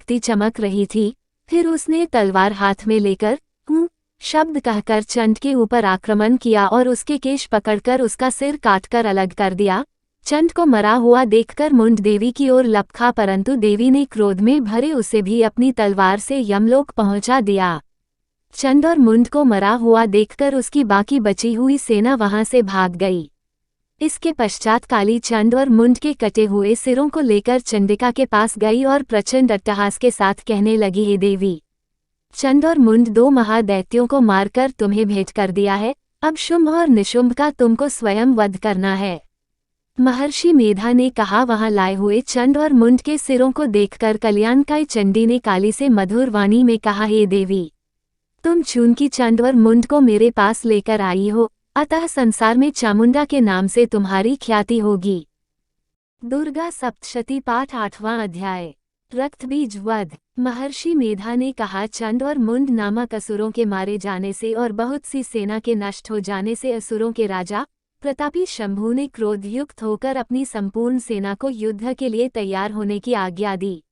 दीप्ति चमक रही थी। फिर उसने तलवार हाथ में लेकर शब्द कहकर चंड के ऊपर आक्रमण किया और उसके केश पकड़कर उसका सिर काटकर अलग कर दिया। चंड को मरा हुआ देखकर मुंड देवी की ओर लपका, परंतु देवी ने क्रोध में भरे उसे भी अपनी तलवार से यमलोक पहुंचा दिया। चंड और मुंड को मरा हुआ देखकर उसकी बाकी बची हुई सेना वहां से भाग गई। इसके पश्चात काली चंड और मुंड के कटे हुए सिरों को लेकर चंडिका के पास गई और प्रचंड अट्टहास के साथ कहने लगी, हे देवी, चंड और मुंड 2 महादैत्यों को मारकर तुम्हें भेंट कर दिया है। अब शुंभ और निशुंभ का तुमको स्वयं वध करना है। महर्षि मेधा ने कहा। वहां लाए हुए चंड और मुंड के सिरों को देखकर कल्याणकाय चंडी ने काली से मधुर वाणी में कहा, हे देवी, तुम चूंकि चंड और मुंड को मेरे पास लेकर आई हो, अतः संसार में चामुंडा के नाम से तुम्हारी ख्याति होगी। दुर्गा सप्तशती पाठ 8वां अध्याय। रक्तबीज वध। महर्षि मेधा ने कहा, चंड और मुंड नामक असुरों के मारे जाने से और बहुत सी सेना के नष्ट हो जाने से असुरों के राजा प्रतापी शंभु ने क्रोधयुक्त होकर अपनी संपूर्ण सेना को युद्ध के लिए तैयार होने की आज्ञा दी।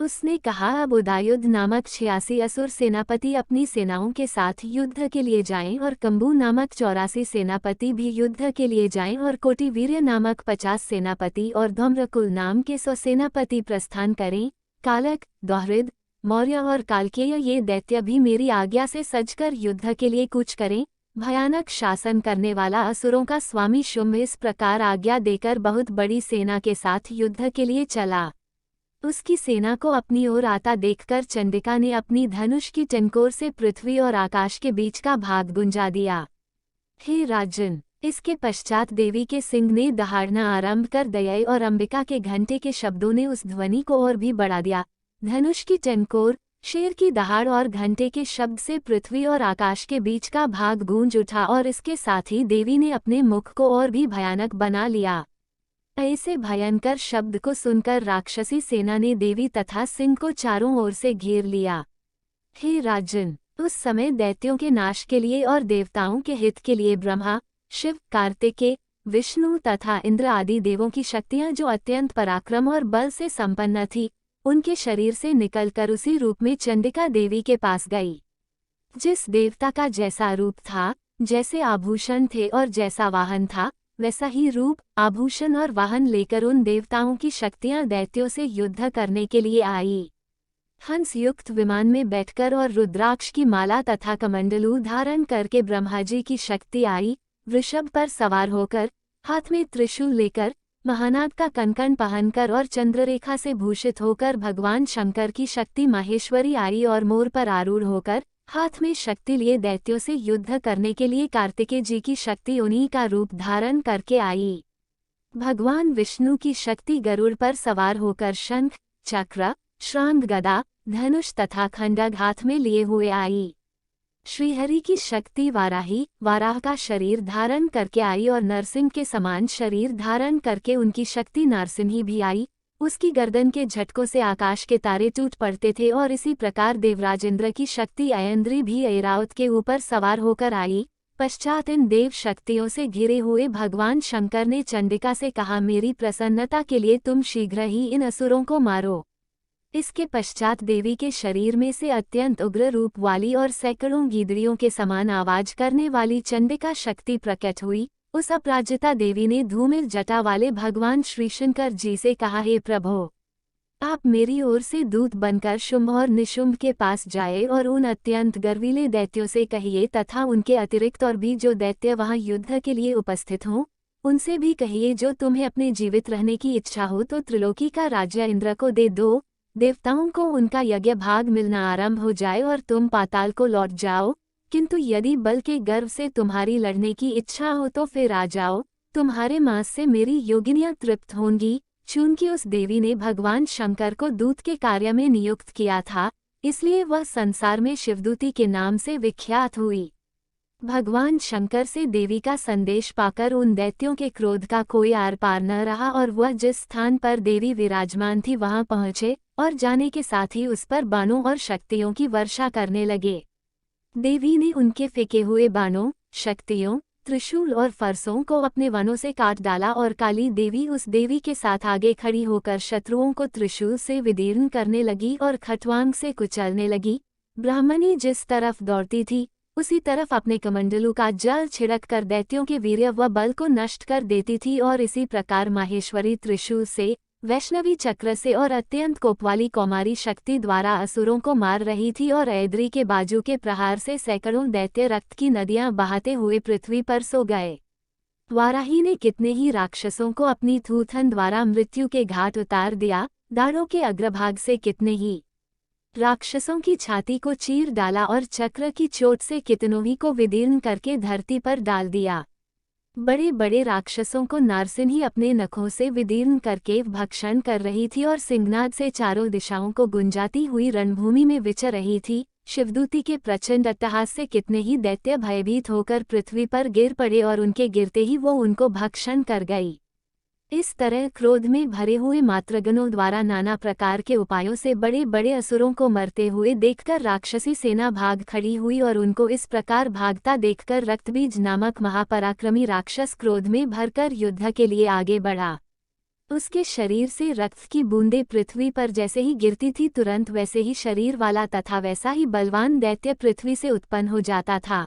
उसने कहा, अब उदायुध नामक 86 असुर सेनापति अपनी सेनाओं के साथ युद्ध के लिए जाएं और कंबू नामक 84 सेनापति भी युद्ध के लिए जाएं और कोटिवीर्य नामक 50 सेनापति और धूम्रकुल नाम के 100 सेनापति प्रस्थान करें। कालक, दोहृद, मौर्य और कालकेय ये दैत्य भी मेरी आज्ञा से सजकर युद्ध के लिए कूच करें। भयानक शासन करने वाला असुरों का स्वामी शुंभ इस प्रकार आज्ञा देकर बहुत बड़ी सेना के साथ युद्ध के लिए चला। उसकी सेना को अपनी ओर आता देखकर चंडिका ने अपनी धनुष की टंकोर से पृथ्वी और आकाश के बीच का भाग गुंजा दिया। हे राजन, इसके पश्चात देवी के सिंह ने दहाड़ना आरंभ कर दयाई और अंबिका के घंटे के शब्दों ने उस ध्वनि को और भी बढ़ा दिया। धनुष की टंकोर, शेर की दहाड़ और घंटे के शब्द से पृथ्वी और आकाश के बीच का भाग गूंज उठा और इसके साथ ही देवी ने अपने मुख को और भी भयानक बना लिया। ऐसे भयंकर शब्द को सुनकर राक्षसी सेना ने देवी तथा सिंह को चारों ओर से घेर लिया। हे राजन, उस समय दैत्यों के नाश के लिए और देवताओं के हित के लिए ब्रह्मा, शिव, कार्तिकेय, विष्णु तथा इंद्र आदि देवों की शक्तियां जो अत्यंत पराक्रम और बल से संपन्न थी, उनके शरीर से निकलकर उसी रूप में चंडिका देवी के पास गई। जिस देवता का जैसा रूप था, जैसे आभूषण थे और जैसा वाहन था, वैसा ही रूप, आभूषण और वाहन लेकर उन देवताओं की शक्तियां दैत्यों से युद्ध करने के लिए आई। हंस युक्त विमान में बैठकर और रुद्राक्ष की माला तथा कमंडलू धारण करके ब्रह्मा जी की शक्ति आई। वृषभ पर सवार होकर, हाथ में त्रिशूल लेकर, महानाद का कनकन पहनकर और चंद्ररेखा से भूषित होकर भगवान शंकर की शक्ति माहेश्वरी आई और मोर पर आरूढ़ होकर, हाथ में शक्ति लिए दैत्यों से युद्ध करने के लिए कार्तिकेय जी की शक्ति उन्हीं का रूप धारण करके आई। भगवान विष्णु की शक्ति गरुड़ पर सवार होकर शंख, चक्र, श्रांग, गदा, धनुष तथा खंडग हाथ में लिए हुए आई। श्रीहरि की शक्ति वाराही, वाराह का शरीर धारण करके आई और नरसिंह के समान शरीर धारण करके उनकी शक्ति नारसिंही भी आई। उसकी गर्दन के झटकों से आकाश के तारे टूट पड़ते थे और इसी प्रकार देवराजेंद्र की शक्ति अयंद्री भी ऐरावत के ऊपर सवार होकर आई। पश्चात इन देव शक्तियों से घिरे हुए भगवान शंकर ने चंडिका से कहा, मेरी प्रसन्नता के लिए तुम शीघ्र ही इन असुरों को मारो। इसके पश्चात देवी के शरीर में से अत्यंत उग्र रूप वाली और सैकड़ों गीदड़ियों के समान आवाज करने वाली चंडिका शक्ति प्रकट हुई। उस अपराजिता देवी ने धूमिल जटा वाले भगवान श्रीशंकर जी से कहा, हे प्रभो, आप मेरी ओर से दूत बनकर शुंभ और निशुंभ के पास जाए और उन अत्यंत गर्वीले दैत्यों से कहिए तथा उनके अतिरिक्त और भी जो दैत्य वहां युद्ध के लिए उपस्थित हों, उनसे भी कहिए, जो तुम्हें अपने जीवित रहने की इच्छा हो तो त्रिलोकी का राज्य इंद्र को दे दो। देवताओं को उनका यज्ञ भाग मिलना आरंभ हो जाए और तुम पाताल को लौट जाओ। किंतु यदि बल के गर्व से तुम्हारी लड़ने की इच्छा हो तो फिर आ जाओ, तुम्हारे मांस से मेरी योगिनियां तृप्त होंगी। चूंकि उस देवी ने भगवान शंकर को दूत के कार्य में नियुक्त किया था, इसलिए वह संसार में शिवदूती के नाम से विख्यात हुई। भगवान शंकर से देवी का संदेश पाकर उन दैत्यों के क्रोध का कोई आर पार न रहा और वह जिस स्थान पर देवी विराजमान थी वहां पहुंचे और जाने के साथ ही उस पर बाणों और शक्तियों की वर्षा करने लगे। देवी ने उनके फेंके हुए बाणों, शक्तियों, त्रिशूल और फरसों को अपने वनों से काट डाला और काली देवी उस देवी के साथ आगे खड़ी होकर शत्रुओं को त्रिशूल से विदीर्ण करने लगी और खटवांग से कुचलने लगी। ब्राह्मणी जिस तरफ दौड़ती थी उसी तरफ अपने कमंडलू का जल छिड़क कर दैत्यों के वीर्य व बल को नष्ट कर देती थी और इसी प्रकार माहेश्वरी त्रिशूल से, वैष्णवी चक्र से और अत्यंत कोपवाली कौमारी शक्ति द्वारा असुरों को मार रही थी और ऐद्री के बाजू के प्रहार से सैकड़ों दैत्य रक्त की नदियां बहाते हुए पृथ्वी पर सो गए। वाराही ने कितने ही राक्षसों को अपनी थूथन द्वारा मृत्यु के घाट उतार दिया, दाढ़ों के अग्रभाग से कितने ही राक्षसों की छाती को चीर डाला और चक्र की चोट से कितनों ही को विदीर्ण करके धरती पर डाल दिया। बड़े बड़े राक्षसों को नारसिंही अपने नखों से विदीर्ण करके भक्षण कर रही थी और सिंहनाद से चारों दिशाओं को गुंजाती हुई रणभूमि में विचर रही थी। शिवदूती के प्रचंड अट्टहास से कितने ही दैत्य भयभीत होकर पृथ्वी पर गिर पड़े और उनके गिरते ही वो उनको भक्षण कर गई। इस तरह क्रोध में भरे हुए मातृगणों द्वारा नाना प्रकार के उपायों से बड़े बड़े असुरों को मरते हुए देखकर राक्षसी सेना भाग खड़ी हुई और उनको इस प्रकार भागता देखकर रक्तबीज नामक महापराक्रमी राक्षस क्रोध में भरकर युद्ध के लिए आगे बढ़ा। उसके शरीर से रक्त की बूंदें पृथ्वी पर जैसे ही गिरती थी तुरंत वैसे ही शरीर वाला तथा वैसा ही बलवान दैत्य पृथ्वी से उत्पन्न हो जाता था।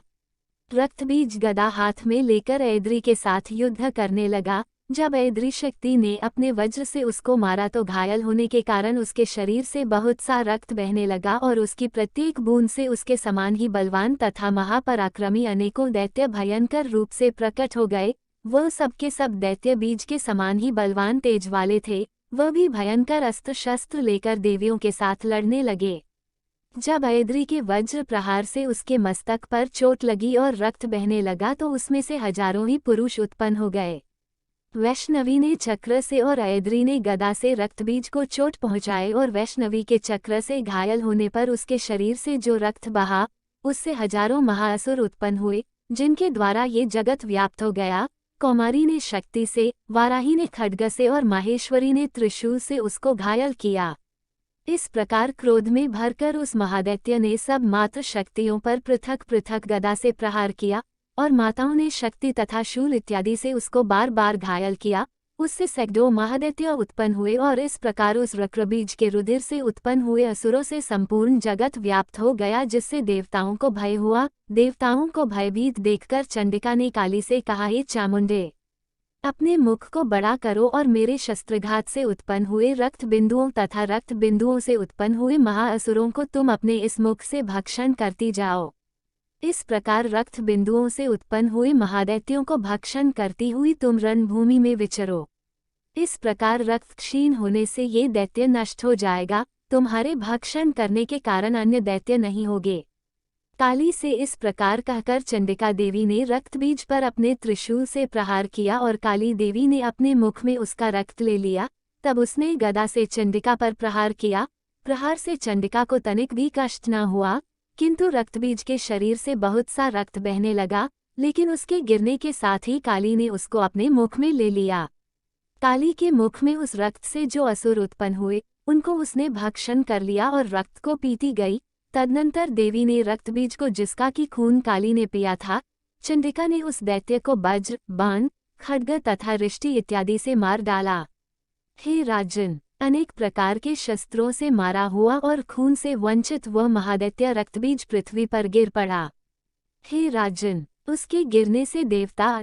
रक्तबीज गदा हाथ में लेकर ऐद्री के साथ युद्ध करने लगा। जब ऐद्री शक्ति ने अपने वज्र से उसको मारा तो घायल होने के कारण उसके शरीर से बहुत सा रक्त बहने लगा और उसकी प्रत्येक बूंद से उसके समान ही बलवान तथा महापराक्रमी अनेकों दैत्य भयंकर रूप से प्रकट हो गए। वह सबके सब दैत्य बीज के समान ही बलवान तेज वाले थे। वह भी भयंकर अस्त्र शस्त्र लेकर देवियों के साथ लड़ने लगे। जब ऐद्री के वज्र प्रहार से उसके मस्तक पर चोट लगी और रक्त बहने लगा तो उसमें से हजारों ही पुरुष उत्पन्न हो गए। वैष्णवी ने चक्र से और ऐद्री ने गदा से रक्तबीज को चोट पहुंचाए और वैष्णवी के चक्र से घायल होने पर उसके शरीर से जो रक्त बहा उससे हजारों महाअसुर उत्पन्न हुए, जिनके द्वारा ये जगत व्याप्त हो गया। कौमारी ने शक्ति से, वाराही ने खड्ग से और माहेश्वरी ने त्रिशूल से उसको घायल किया। इस प्रकार क्रोध में भरकर उस महादैत्य ने सब मात्र शक्तियों पर पृथक पृथक गदा से प्रहार किया और माताओं ने शक्ति तथा शूल इत्यादि से उसको बार बार घायल किया। उससे सैकड़ों महादैत्य उत्पन्न हुए और इस प्रकार उस रक्तबीज के रुधिर से उत्पन्न हुए असुरों से संपूर्ण जगत व्याप्त हो गया, जिससे देवताओं को भय हुआ। देवताओं को भयभीत देखकर चंडिका ने काली से कहा, हे चामुंडे, अपने मुख को बड़ा करो और मेरे शस्त्रघात से उत्पन्न हुए रक्त बिंदुओं तथा रक्त बिंदुओं से उत्पन्न हुए महाअसुरों को तुम अपने इस मुख से भक्षण करती जाओ। इस प्रकार रक्त बिंदुओं से उत्पन्न हुए महादैत्यों को भक्षण करती हुई तुम रणभूमि में विचरो। इस प्रकार रक्त क्षीण होने से ये दैत्य नष्ट हो जाएगा। तुम्हारे भक्षण करने के कारण अन्य दैत्य नहीं होंगे। काली से इस प्रकार कहकर चंडिका देवी ने रक्तबीज पर अपने त्रिशूल से प्रहार किया और काली देवी ने अपने मुख में उसका रक्त ले लिया। तब उसने गदा से चंडिका पर प्रहार किया। प्रहार से चंडिका को तनिक भी कष्ट न हुआ, किंतु रक्तबीज के शरीर से बहुत सा रक्त बहने लगा, लेकिन उसके गिरने के साथ ही काली ने उसको अपने मुख में ले लिया। काली के मुख में उस रक्त से जो असुर उत्पन्न हुए उनको उसने भक्षण कर लिया और रक्त को पीती गई। तदनंतर देवी ने रक्तबीज को, जिसका की खून काली ने पिया था, चंडिका ने उस दैत्य को वज्र, बाण, खड्ग तथा रिष्टि इत्यादि से मार डाला। हे राजन, अनेक प्रकार के शस्त्रों से मारा हुआ और खून से वंचित वह महादैत्य रक्तबीज पृथ्वी पर गिर पड़ा। हे राजन, उसके गिरने से देवता